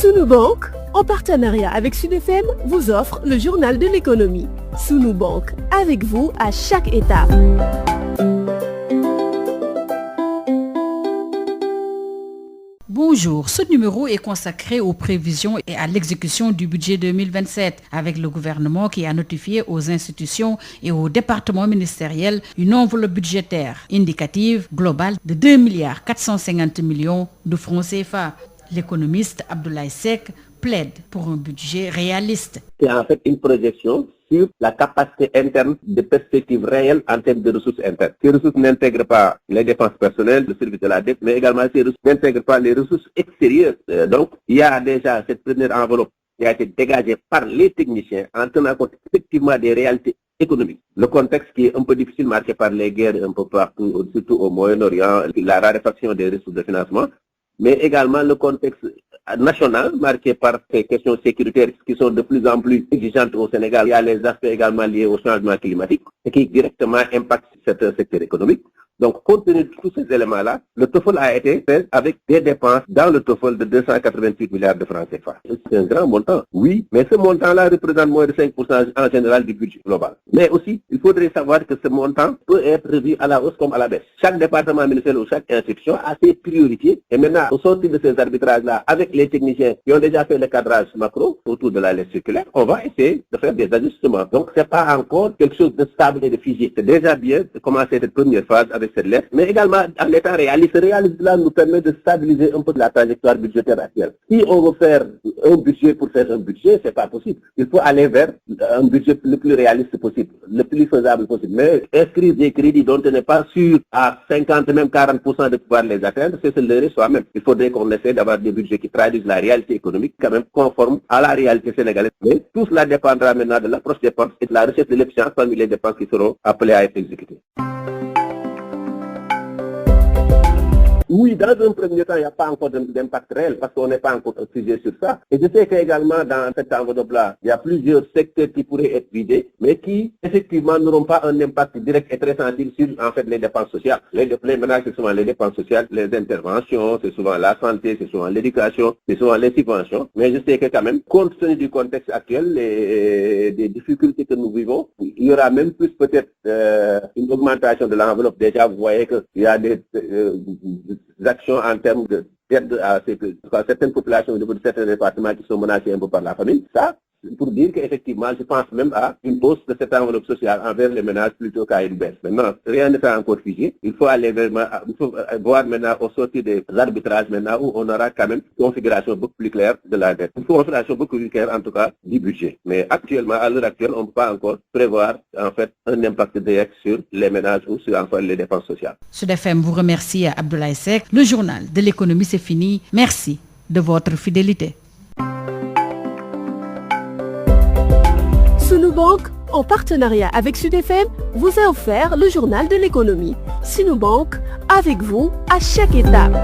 Sunu Bank, en partenariat avec Sud FM, vous offre le journal de l'économie. Sunu Bank, avec vous à chaque étape. Bonjour, ce numéro est consacré aux prévisions et à l'exécution du budget 2027 avec le gouvernement qui a notifié aux institutions et aux départements ministériels une enveloppe budgétaire indicative globale de 2,450 milliards de francs CFA. L'économiste Abdoulaye Seck plaide pour un budget réaliste. C'est en fait une projection sur la capacité interne de perspective réelle en termes de ressources internes. Ces ressources n'intègrent pas les dépenses personnelles, le service de la dette, mais également ces ressources n'intègrent pas les ressources extérieures. Donc, il y a déjà cette première enveloppe qui a été dégagée par les techniciens en tenant compte effectivement des réalités économiques. Le contexte qui est un peu difficile, marqué par les guerres un peu partout, surtout au Moyen-Orient, la raréfaction des ressources de financement, mais également le contexte national marqué par ces questions sécuritaires qui sont de plus en plus exigeantes au Sénégal. Il y a les aspects également liés au changement climatique et qui directement impactent ce secteur économique. Donc, compte tenu de tous ces éléments-là, le TOEFL a été fait avec des dépenses dans le TOEFL de 288 milliards de francs CFA. C'est un grand montant, oui, mais ce montant-là représente moins de 5% en général du budget global. Mais aussi, il faudrait savoir que ce montant peut être revu à la hausse comme à la baisse. Chaque département ministériel ou chaque institution a ses priorités. Et maintenant, au sortir de ces arbitrages-là, avec les techniciens qui ont déjà fait le cadrage macro autour de la lettre circulaire, on va essayer de faire des ajustements. Donc, c'est pas encore quelque chose de stable et de figé. C'est déjà bien de commencer cette première phase avec cette lettre, mais également en étant réaliste. Ce réalisme-là nous permet de stabiliser un peu la trajectoire budgétaire actuelle. Si on veut faire un budget pour faire un budget, c'est pas possible. Il faut aller vers un budget le plus réaliste possible, le plus faisable possible. Mais inscrire des crédits dont on n'est pas sûr à 50, même 40% de pouvoir les atteindre, c'est se leurrer soi-même. Il faudrait qu'on essaie d'avoir des budgets qui traduisent la réalité économique quand même conforme à la réalité sénégalaise. Mais tout cela dépendra maintenant de l'approche des dépenses et de la recherche de l'efficience parmi les dépenses qui seront appelées à être exécutées. Oui, dans un premier temps, il n'y a pas encore d'impact réel parce qu'on n'est pas encore figé sur ça. Et je sais qu'également dans cette enveloppe-là, il y a plusieurs secteurs qui pourraient être visés, mais qui effectivement n'auront pas un impact direct et très sensible sur en fait les dépenses sociales. Les ménages, c'est souvent les dépenses sociales, les interventions, c'est souvent la santé, c'est souvent l'éducation, c'est souvent les subventions. Mais je sais que quand même, compte tenu du contexte actuel et des difficultés que nous vivons, il y aura même plus peut-être une augmentation de l'enveloppe. Déjà, vous voyez qu'il y a des actions en termes d'aide à certaines populations au niveau de certains départements qui sont menacés un peu par la famine. Ça, pour dire qu'effectivement, je pense même à une hausse de cette enveloppe sociale envers les ménages plutôt qu'à une baisse. Maintenant, rien n'est encore figé. Il faut aller voir maintenant au sortir des arbitrages maintenant où on aura quand même une configuration beaucoup plus claire de la dette. Une configuration beaucoup plus claire en tout cas du budget. Mais actuellement, à l'heure actuelle, on ne peut pas encore prévoir en fait un impact direct sur les ménages ou sur enfin les dépenses sociales. Sud FM vous remercie Abdoulaye Seck. Le journal de l'économie c'est fini. Merci de votre fidélité. Sunu Bank, en partenariat avec Sud FM, vous a offert le journal de l'économie. Sunu Bank, avec vous à chaque étape.